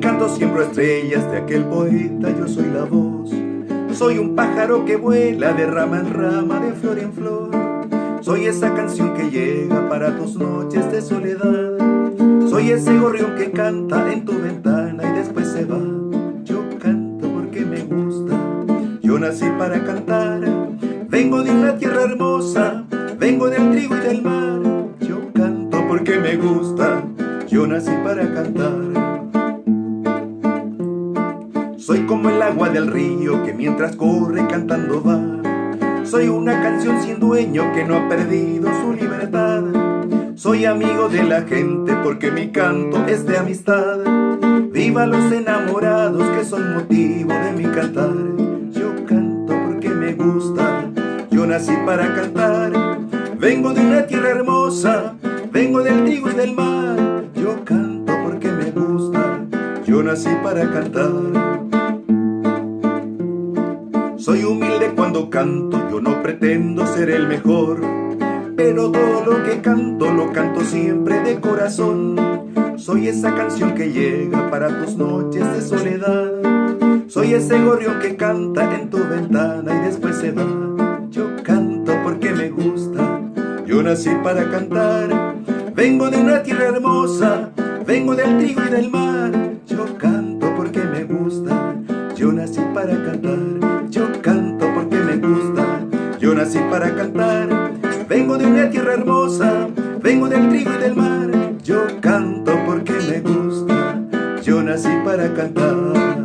canto siembro estrellas de aquel poeta, yo soy la voz. Soy un pájaro que vuela de rama en rama, de flor en flor. Soy esa canción que llega para tus noches de soledad. Soy ese gorrión que canta en tu ventana y después se va. Yo canto porque me gusta, yo nací para cantar. Vengo de una tierra hermosa, vengo del trigo y del mar. Yo canto porque me gusta, yo nací para cantar. Soy como el agua del río que mientras corre cantando va. Soy una canción sin dueño que no ha perdido su libertad. Soy amigo de la gente porque mi canto es de amistad. Viva los enamorados que son motivo de mi cantar. Yo canto porque me gusta, yo nací para cantar. Vengo de una tierra hermosa, vengo del trigo y del mar. Yo canto porque me gusta, yo nací para cantar. Soy humilde cuando canto, yo no pretendo ser el mejor, pero todo lo que canto, lo canto siempre de corazón. Soy esa canción que llega para tus noches de soledad. Soy ese gorrión que canta en tu ventana y después se va. Yo canto porque me gusta, yo nací para cantar. Vengo de una tierra hermosa, vengo del trigo y del mar. Yo canto porque me gusta, yo nací para cantar. Yo canto porque me gusta, yo nací para cantar. Vengo de una tierra hermosa, vengo del trigo y del mar. Yo canto porque me gusta, yo nací para cantar.